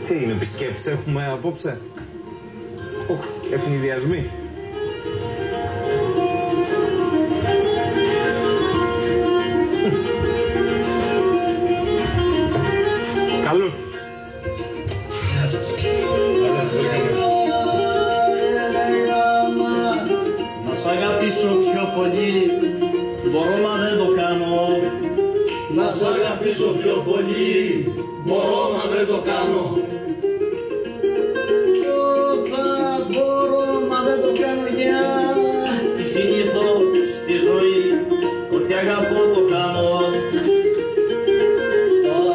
Τι είναι, επισκέψεις έχουμε απόψε? Ευνηδιασμοί. Καλώς. Γεια σας. Να σ' αγαπήσω πιο πολύ, μπορώ μα δεν το κάνω. Να σ' αγαπήσω πιο πολύ, μπορώ μα δεν το κάνω. Όταν μπορώ μα δεν το κάνω γιατί συνήθως στη ζωή ότι αγαπώ το κάνω.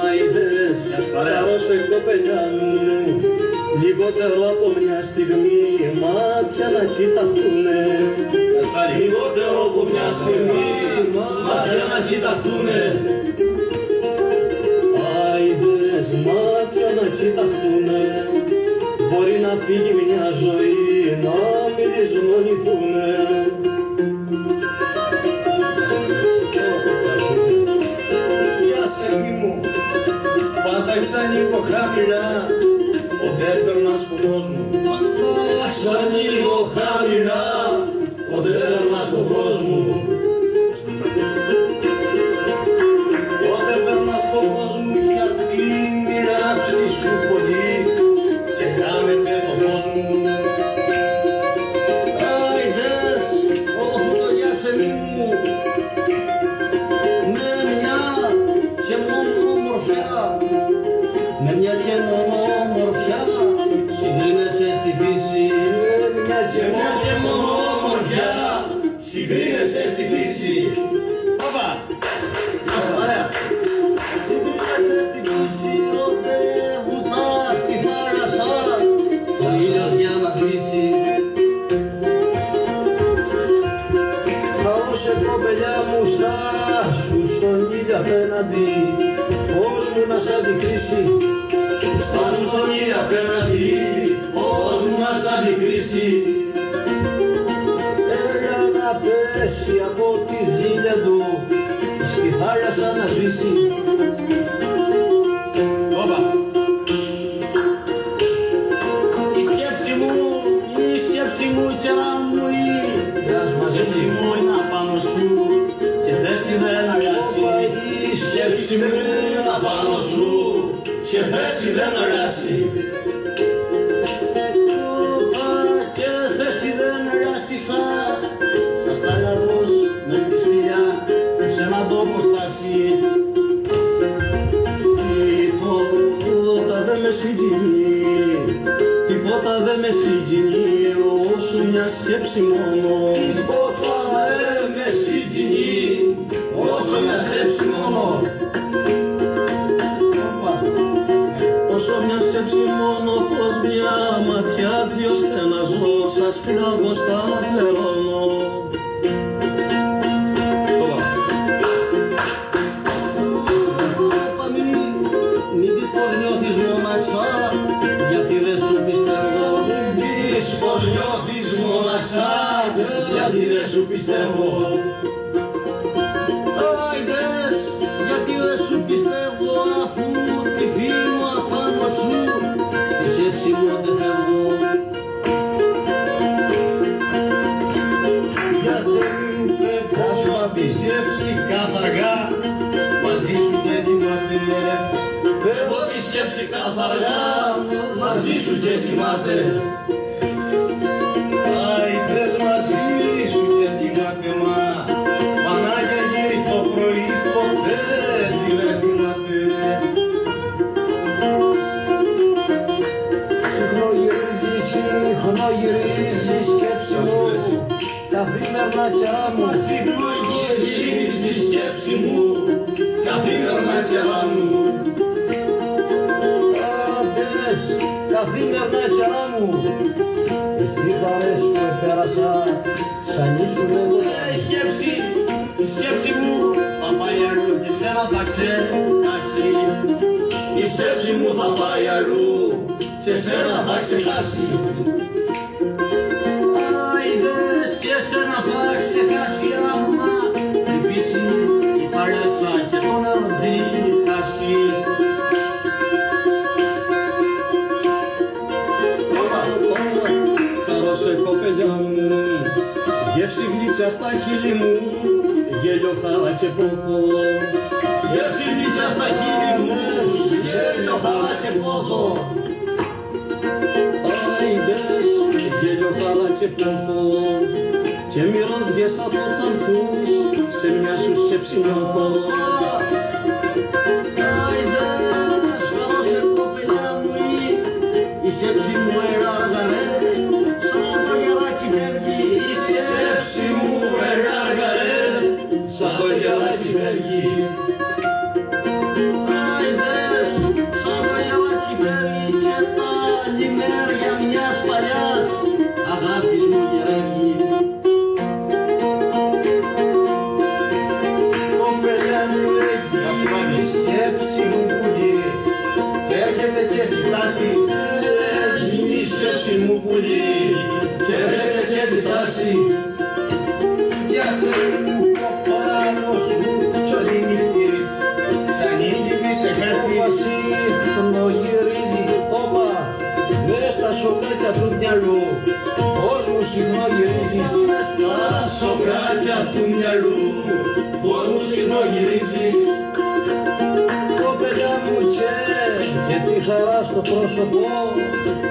Άιδες, χαρώσε κοπελιά μου, λιγότερο από μια στιγμή μάτια να κοιταχτούνε. Λιγότερο από μια στιγμή μάτια να κοιταχτούνε. Άιδες, μάτια να κοιταχτούνε. Μπορεί να φύγει μια ζωή, να μην δυσμονηθούνε. Γεια σε μη μου, πάταξα λίγο χαμηλά, ποτέ έπαιρνα σκοπός μου. Πάταξα λίγο χαμηλά, ποτέ έπαιρνα σκοπός μου. Ποτέ έπαιρνα σκοπός μου γιατί μοιράψει σου πολύ και χάνεται το φως μου. Άιδες, όχου το γεια σε μη μου, με μια και μόνο μορφιά, με μια και μόνο μορφιά, συγκρίνεσαι στη φύση. Με μια και μόνο μορφιά, συγκρίνεσαι στη φύση. Όπα! Ωραία! Συγκρίνεσαι στη φύση, τότε βουτάς στη θάλασσα, ο ήλιος για να σβήσει. Δώσε κοπελιά μου στάσου στον ήλιο απέναντι, πώς μου να σ' αντικρίσει. Στάσου στον ήλιο απέναντι, πώς μου να σ' αντικρίσει. Έλα να πέσει από τη ζήλια του, στη θάλασσα να σβήσει. Όπα! Η σκέψη μου καιρά μου η σκέψη μου είναι απάνω σου και θέση δεν αγιάσει. Η σκέψη μου είναι απάνω σου και θέση δεν αγιάσει. Και θέση δεν αγιάσει σαν στάλαβος μες στη σπηλιά που σε έναν τόπο στάσει. Τίποτα δεν με συγκινεί, τίποτα δεν με συγκινεί όσο μια σκέψη μόνο. Τίποτα δεν με συγκινεί όσο μια σκέψη μόνο. Όσο μια σκέψη μόνο, πως μια ματιά δυο στεναζώ, σας πειράγω στα πληρώνω. Μην πεις πως νιώθεις μοναξά, γιατί δεν σου πιστεύω. Μην πεις πως νιώθεις μοναξά, γιατί δεν σου πιστεύω. Άιδες, γιατί δεν σου πιστεύω, αφού τη φίλου απάνω σου τη σκέψη μου αντεχεύω. Για σε μην φεύγω απ' τη σκέψη καθαργά, μαζί σου και κοιμάται. Φεύγω απ' τη σκέψη καθαργά, μαζί σου και κοιμάται. Άιδες, μαζί σου και κοιμάται, μα Πανάγια γύρι το πρωί, ποτέ τι δεν κοιμάται. Συχνογυρίζει σκέψη μου, καθήμερνα καιρά μου. Συχνογυρίζει σκέψη μου, καθήμερνα καιρά μου. Άντες, καθήμερνα καιρά μου, τις τρίχαρες που επέρασα, σαν ήσουν εγώ. Η σκέψη μου θα πάει αλλού και σένα θα ξεχάσει. Η σκέψη μου θα πάει αλλού και σένα θα ξεχάσει. Άιδες και σένα θα ξεχάσει άμα η φύση, η θάλασσα και το νερό διχάσει. σιλίτσα στα χείλη μου, γέλιο χάλα και πόθο. Και σιλίτσα στα χείλη μου, γέλιο χάλα και πόθο. Άιντες, γέλιο χάλα και πόθο. Και μυρωδιές από θανθούς, σε μια σου σκέψη νιώθω. Άιντες, χαρώσε κοπελιά μου, η σκέψη μου εράργαρε, σαν το γεράκι φεύγει. Η σκέψη μου εράργαρε, σαν το γεράκι φεύγει. Άιντες, σαν το γεράκι φεύγει και τα λιμέρια μιας παλιάς αγάπης μου γερεύγει. Κοπελιά μου η σκέψη μου πουλί και έρχεται και κοιτάσει. Η σκέψη μου πουλί και έρχεται και κοιτάσει. Για σε ο άνος σου κι όλοι νυχτήρεις, σαν νύχτη σε χάσει. Σύγχρονο γυρίζει, όπα, μες στα σοκάκια του μυαλού, πώς μου συχνό γυρίζεις. Στα σοκάκια του μυαλού, πώς μου συχνό γυρίζεις. Κοπελιά μου και τη χαρά στο πρόσωπο,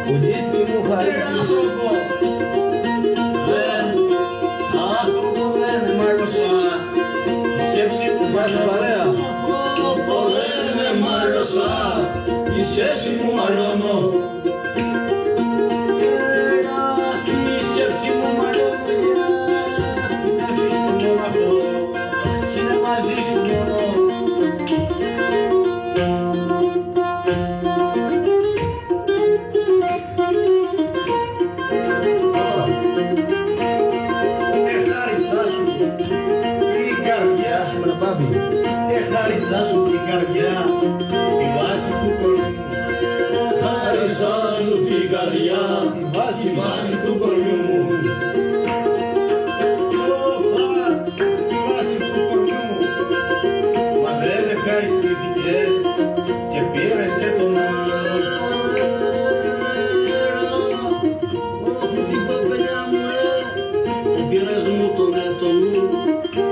πουλίτη μου χαρίζεις. Δεν μ' άρρωσα, η σκέψη μου παρέα. Δεν με μ' άρρωσα, η σκέψη μου μαλώνω. Η σκέψη μου μαλώνω, είναι αυτό, είναι μαζί σου μόνο. Χάρισα σου την καρδιά, τη βάση του κορμιού. Χάρισα σου την καρδιά, τη βάση του κορμιού μου. Τη βάση του κορμιού μου. Μα δεν ευχαριστήθηκες και πήρες και τον άλλο. Όχι την κοπελιά μου, πήρες μου τον έτο μου,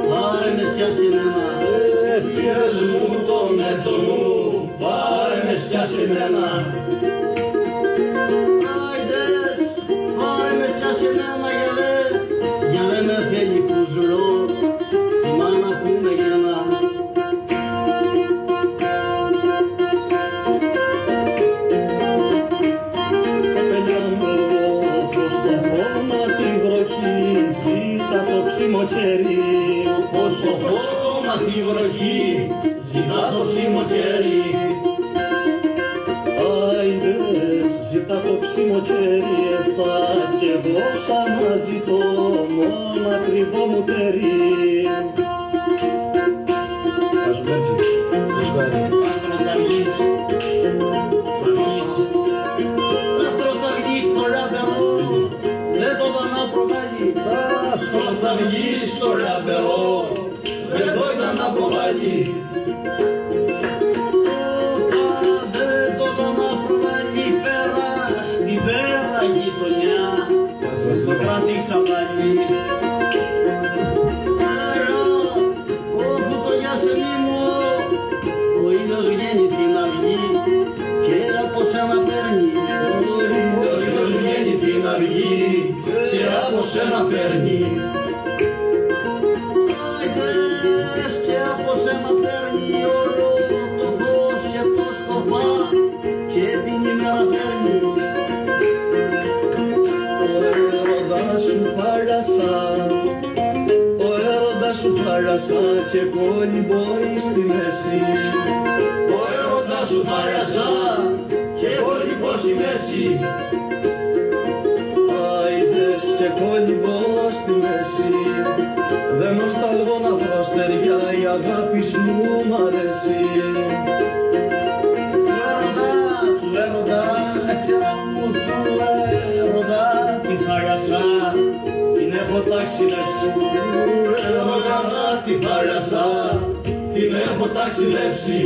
πάρε με φτιάσε εμένα. Πήρες μου τον έτο μου, πάρε με φτιάσε εμένα. Άιντες, πάρε με φτιάσε εμένα για δε με θέλει που ζουρώ, η μάνα που με γεννά. Παιδιά μου, προς το χώμα τη βροχή, ζήτα το ψημοκέρι, όπως το χώμα τη βροχή, ζητά το ψημοκέρι. Άιντες, ζητά το ψημοκέρι, θα κι εγώ σαν να ζητώ μόνο ακριβό μου τέρι. Αζουβέρτζι, άστρος θα βγεις, άστρος θα βγεις στο λαμπερό, δεν το δω να προβάλλει. Άστρος θα βγεις στο λαμπερό, εδώ ήταν να προβάλλει. Δεν το δω να προβάλλει φέρα, στη βέρα γειτονιά, το κρατήξα πάλι. Όχι το γιασεμί μου, ο ήλιος βγαίνει την αυγή και από σένα παίρνει. Ο ήλιος βγαίνει την αυγή και από σένα παίρνει. Και από σένα παίρνει όλο το φως και το σκοπά και την ημέρα παίρνει. Ο έρωτας σου θάλασσα, ο έρωτας σου θάλασσα και κολυμπόει στη μέση. Ο έρωτας σου θάλασσα και κολυμπώ στη μέση. Άιντες και κολυμπώ στη μέση. Δεν νοσταλγώ να βρω στεριά, η αγάπη σου μ' αρέσει. Του έρωτα, ξέρω μου του έρωτα, τη θάλασσα την έχω ταξιδέψει. Έρωτα, τη θάλασσα την έχω ταξιδέψει.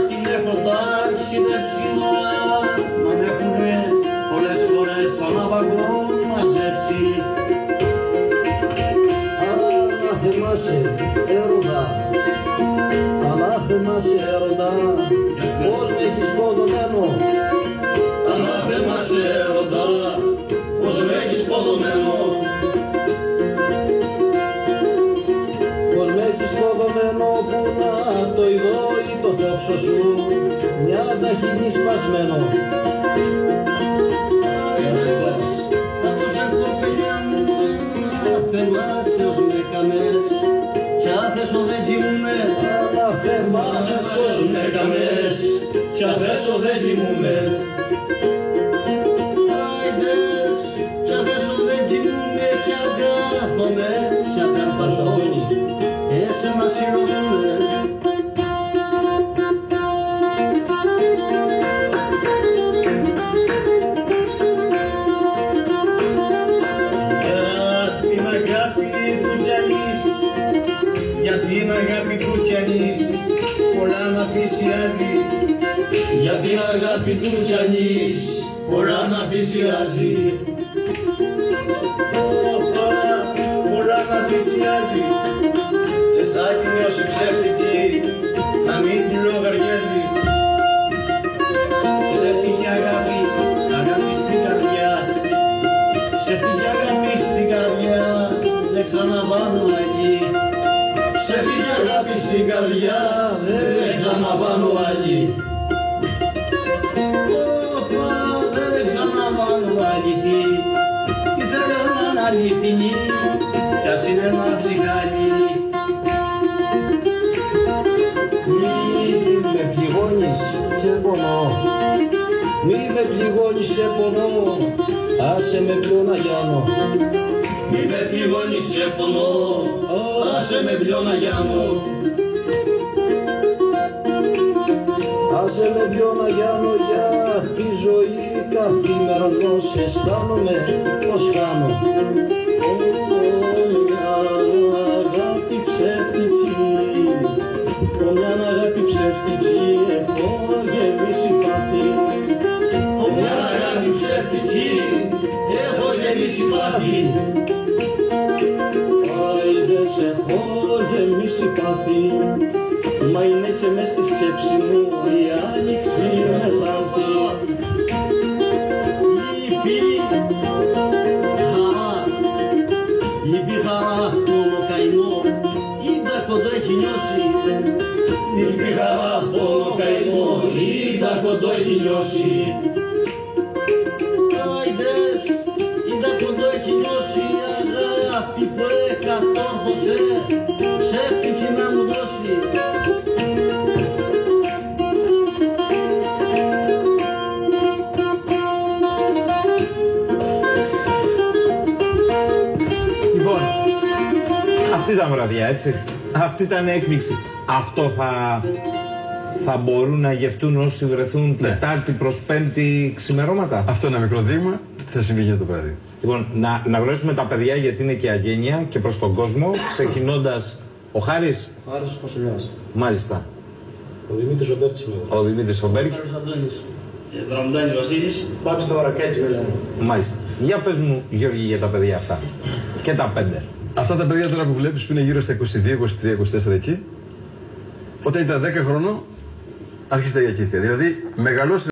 Την έχω ταξιδέψει, μα με έχουνε πολλές φορές σαν αβαγό μαζέψει. Ανάθεμα σε έρωτα, πώς με έχεις ποδωμένο. Ανάθεμα σε έρωτα, πώς με έχεις ποδωμένο. Πώς με έχεις ποδωμένο που να το ειδώ ή το τόξο σου, μια ταχυνή σπασμένο. Θα προσέχω παιδιά μου ένα θέμα σε ως με καμές, κι άθεσο δεν κοιμούμε. Ένα θέμα σε ως με καμές, κι άθεσο δεν κοιμούμε. Άιντες, κι άθεσο δεν κοιμούμε, κι αγκάθομαι, κι αγκαρπαζόνι, έσαι μας ηρωθούμε. Για την αγάπη του κι ανείς, πολλά να θυσιάζει. Για την αγάπη του κι ανείς, πολλά να θυσιάζει. Πολλά να θυσιάζει. Και σαν τη νιώσει ψεύτικη, να μην τη λογαριάζει. Ψεύτικη αγάπη, αγάπη στην καρδιά. Ψεύτικη αγάπη στην καρδιά, δεν ξαναβάνω εκεί. Ψεύτικη αγάπη στην καρδιά, δεν ξαναβάνω άλλη. Δεν ξαναβάνω άλλη. Τι θέλω να είναι αληθινή, κι ας είναι ένα ψυχάλι. Μη με πληγώνεις και πονώ, μη με πληγώνεις και πονώ, άσε με πιο να γιάνω. Μη με πληγώνεις και πονώ, άσε με πιο να γιάνω. Άσε με πιο να γιάνω για τη ζωή καθημερινώς, αισθάνομαι πως χάνω. Μια αγάπη ψεύτικη, μια αγάπη ψεύτικη, έχω γεμίσει πάθη. Μια αγάπη ψεύτικη, έχω γεμίσει πάθη. Άιδες έχω γεμίσει πάθη, μα είναι και μες στη σκέψη μου η άνοιξη με λάθη. Λυπή χαρά πόνο καημό, είδα κοντό έχει νιώσει. Λυπή χαρά πόνο καημό, είδα κοντό έχει νιώσει. Άιδες, είδα κοντό έχει νιώσει, αγάπη που εκατόρθωσε, ψεύτικη να μου δώσει. Λοιπόν, αυτή ήταν βραδιά, έτσι. Αυτή ήταν έκπληξη. Αυτό θα μπορούν να γευτούν όσοι βρεθούν Τετάρτη προς Πέμπτη ξημερώματα. Αυτό είναι ένα μικρό δείγμα, τι θα συμβεί για το βράδυ. Λοιπόν, να γνωρίσουμε τα παιδιά γιατί είναι και αγένεια και προς τον κόσμο. Ξεκινώντας ο Χάρης. Ο Χάρης Πασουλιάς. Μάλιστα. Ο Δημήτρης ο Μπέρτης. Ο Δημήτρης ο Μπέρτης. Ο Χάρης Αντώνης. Δραμοντάνης Βασίλης. Πάπης Σταυρακάκης βέβαια. Μάλιστα. Για πες μου, Γιώργη, για τα παιδιά αυτά. Και τα 5. Αυτά τα παιδιά τώρα που βλέπεις που είναι γύρω στα 22, 23, 24 εκεί, όταν ήταν 10 χρονών άρχισε τα διακύφια. Δηλαδή μεγαλώσει